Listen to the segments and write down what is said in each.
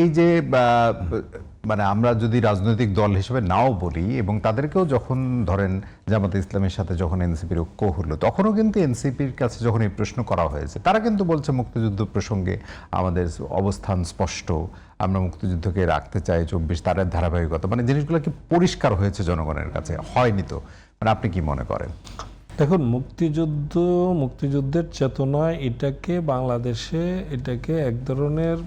এই যে মানে আমরা যদি রাজনৈতিক দল হিসেবে নাও বলি এবং তাদেরকেও যখন ধরেন জামাতে ইসলামের সাথে যখন এনসিপির ঐক্য হলো তখনও কিন্তু এনসিপির কাছে যখন এই প্রশ্ন করা হয়েছে তারা কিন্তু বলছে মুক্তিযুদ্ধ প্রসঙ্গে আমাদের অবস্থান স্পষ্ট, আমরা মুক্তিযুদ্ধকে রাখতে চাই 24 তারের ধারাবাহিকতা, মানে জিনিসগুলো কি পরিষ্কার হয়েছে জনগণের কাছে? হয়নি তো, মানে আপনি কি মনে করেন? দেখুন, মুক্তিযুদ্ধের চেতনা এটাকে বাংলাদেশে এটাকে এক ধরনের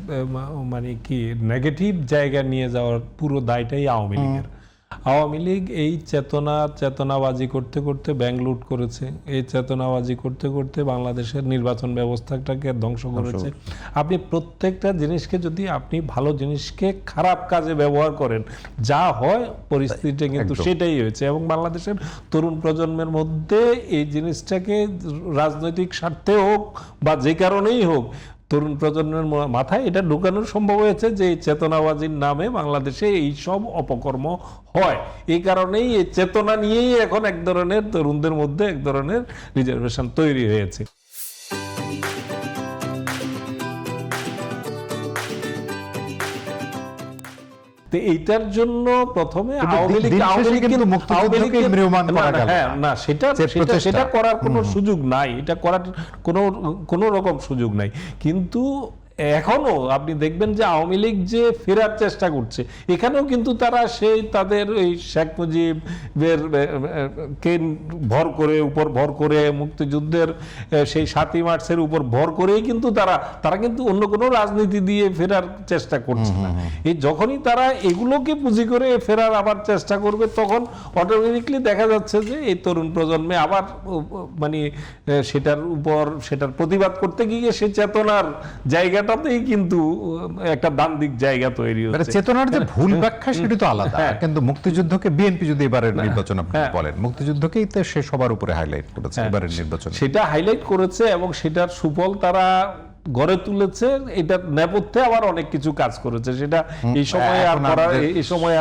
মানে কি নেগেটিভ জায়গা নিয়ে যাওয়ার পুরো দায়টাই আওয়ামী লীগের। আওয়ামী লীগ এই চেতনাবাজি করতে করতে ব্যাংক লুট করেছে, এই চেতনাবাজি করতে করতে বাংলাদেশের নির্বাচন ব্যবস্থাটাকে ধ্বংস করেছে। আপনি প্রত্যেকটা জিনিসকে যদি আপনি ভালো জিনিসকে খারাপ কাজে ব্যবহার করেন, যা হয় পরিস্থিতিটা কিন্তু সেটাই হয়েছে। এবং বাংলাদেশের তরুণ প্রজন্মের মধ্যে এই জিনিসটাকে রাজনৈতিক স্বার্থে হোক বা যে কারণেই হোক, তরুণ প্রজন্মের মাথায় এটা ঢুকানোর সম্ভব হয়েছে যে এই চেতনাবাজির নামে বাংলাদেশে এই সব অপকর্ম হয়। এই কারণেই এই চেতনা নিয়েই এখন এক ধরনের তরুণদের মধ্যে এক ধরনের রিজার্ভেশন তৈরি হয়েছে। এইটার জন্য প্রথমে সেটা করার কোনো সুযোগ নাই, এটা করার কোনো রকম সুযোগ নাই। কিন্তু এখনো আপনি দেখবেন যে আওয়ামী লীগ যে ফেরার চেষ্টা করছে, এখানেও কিন্তু তারা সেই তাদের ওই শেখ মুজিবের কে উপর ভর করে মুক্তিযুদ্ধের সেই 7ই মার্চের উপর ভর করেই কিন্তু তারা কিন্তু অন্য কোনো রাজনীতি দিয়ে ফেরার চেষ্টা করছে না। এই যখনই তারা এগুলোকে পুঁজি করে ফেরার আবার চেষ্টা করবে, তখন অটোমেটিকলি দেখা যাচ্ছে যে এই তরুণ প্রজন্মে আবার মানে সেটার প্রতিবাদ করতে গিয়ে সে চেতনার জায়গা কিন্তু একটা দ্বান্দ্বিক জায়গা তৈরি হচ্ছে। চেতনার যে ভুল ব্যাখ্যা সেটা তো আলাদা, কিন্তু মুক্তিযুদ্ধকে বিএনপি যদি এবারের নির্বাচন আপনি বলেন, মুক্তিযুদ্ধকেই তো সে সবার উপরে হাইলাইট করেছে এবারের নির্বাচন, সেটা হাইলাইট করেছে এবং সেটার সুফল তারা গড়ে তুলেছে। এটার নেপথ্যে আবার অনেক কিছু কাজ করেছে, সেটা এই সময়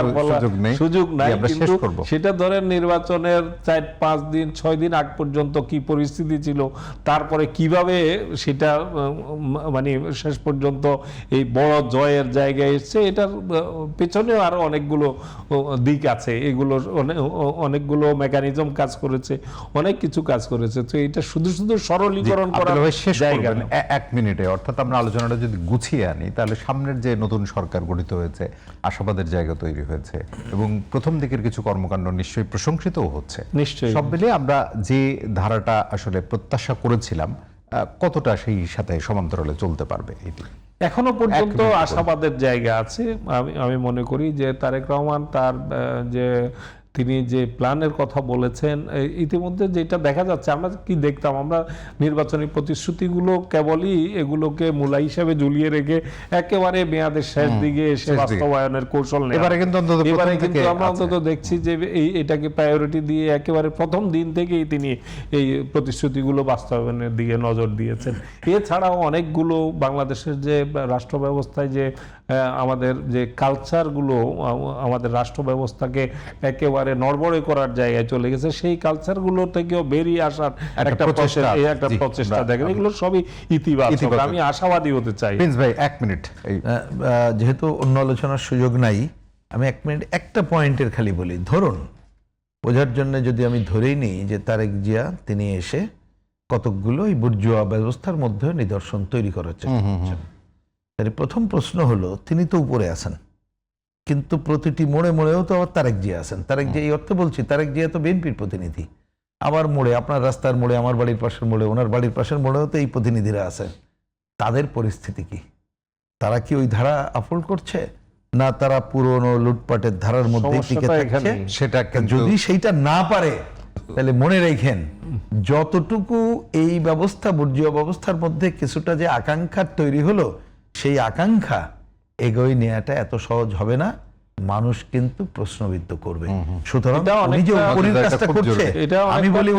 আর করার সুযোগ নাই। কিন্তু সেটা ধরেন নির্বাচনের 4-5 দিন 6 দিন আগ পর্যন্ত কি পরিস্থিতি ছিল, তারপরে কিভাবে সেটা মানে শেষ পর্যন্ত এই বড় জয়ের জায়গায় এসছে, এটার পেছনেও আরো অনেকগুলো দিক আছে। এগুলো অনেকগুলো মেকানিজম কাজ করেছে, অনেক কিছু কাজ করেছে। তো এটা শুধু সরলীকরণ করার জায়গা না। 1 মিনিট, অর্থাৎ আমরা আলোচনাটা যদি গুছিয়ে আনি তাহলে সামনের যে নতুন সরকার গঠিত হয়েছে আশাবাদের জায়গা তৈরি হয়েছে এবং প্রথম দিকের কিছু কর্মকাণ্ড নিশ্চয়ই প্রশংসিতও হচ্ছে। নিশ্চয়ই সব মিলিয়ে আমরা যে ধারাটা আসলে প্রত্যাশা করেছিলাম কতটা সেই সাথে সমান্তরালে চলতে পারবে এটি এখনো পর্যন্ত আশাবাদের জায়গা আছে। আমি মনে করি যে তারেক রহমান তার যে তিনি যে প্ল্যানের কথা বলেছেন, ইতিমধ্যে যেটা দেখা যাচ্ছে, আমরা কি দেখতাম, আমরা নির্বাচনী প্রতিশ্রুতিগুলো কেবলই এগুলোকে মূলা হিসেবে ঝুলিয়ে রেখে একেবারে মেয়াদের শেষ দিকে এসে বাস্তবায়নের কৌশল নেই। এবারে কিন্তু আমরা অন্তত দেখছি যে এটাকে প্রায়োরিটি দিয়ে একেবারে প্রথম দিন থেকেই তিনি এই প্রতিশ্রুতিগুলো বাস্তবায়নের দিকে নজর দিয়েছেন। এছাড়াও অনেকগুলো বাংলাদেশের যে রাষ্ট্র ব্যবস্থায় যে আমাদের যে কালচারগুলো আমাদের রাষ্ট্র ব্যবস্থাকে একেবারে নড়বড়ে করার জায়গায় চলে গেছে, সেই কালচারগুলো থেকেও বেরিয়ে আসার একটা প্রচেষ্টা দেখেন। এগুলো সবই ইতিবাচক, আমি আশাবাদী হতে চাই। প্রিন্স ভাই 1 মিনিট, যেহেতু অন্য আলোচনার সুযোগ নাই, আমি 1 মিনিট একটা পয়েন্টের খালি বলি। ধরুন, বোঝার জন্য যদি আমি ধরেই নিই যে তারেক জিয়া তিনি এসে কতকগুলো এই বুর্জুয়া ব্যবস্থার মধ্যে নিদর্শন তৈরি করার চেষ্টা করছেন, তার প্রথম প্রশ্ন হলো তিনি তো উপরে আছেন, কিন্তু প্রতিটি মোড়ে মোড়েও তো আবার তারেক জিয়া আছেন। তারেক জিয়া এই অর্থে বলছি, তারেক জিয়া তো বিএনপির প্রতিনিধি। আবার মোড়ে, আপনার রাস্তার মোড়ে, আমার বাড়ির পাশের মোড়ে, ওনার বাড়ির পাশের মোড়েও তো এই প্রতিনিধিরা আছেন। তাদের পরিস্থিতি কি? তারা কি ওই ধারা আপহোল্ড করছে, না তারা পুরনো লুটপাটের ধারার মধ্যে টিকে থাকছে? সেটা যদি সেইটা না পারে তাহলে মনে রেখেন, যতটুকু এই ব্যবস্থা বুর্জুয়া ব্যবস্থার মধ্যে কিছুটা যে আকাঙ্ক্ষা তৈরি হলো, সেই আকাঙ্ক্ষা এগোয় নেওয়াটা এত সহজ হবে না, মানুষ কিন্তু প্রশ্নবিদ্ধ করবে। সুতরাং উনি যে উপরের কাজটা করছে, আমি বলি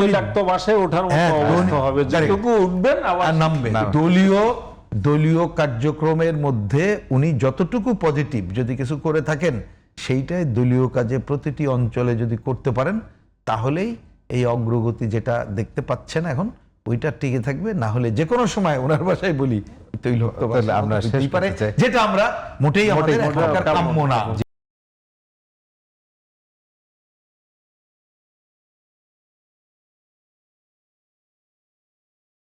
দলীয় কার্যক্রমের মধ্যে উনি যতটুকু পজিটিভ যদি কিছু করে থাকেন, সেইটাই দলীয় কাজে প্রতিটি অঞ্চলে যদি করতে পারেন, তাহলেই এই অগ্রগতি যেটা দেখতে পাচ্ছেন এখন ওইটা টিকে থাকবে, না হলে যে কোনো সময় ওনার ভাষায় বলি তৈলাক্ত তাহলে আমরা শেষ হতেই পারে, করতে চাই। যেটা আমরা মোটেই আমাদের এখনকার কাম্য না।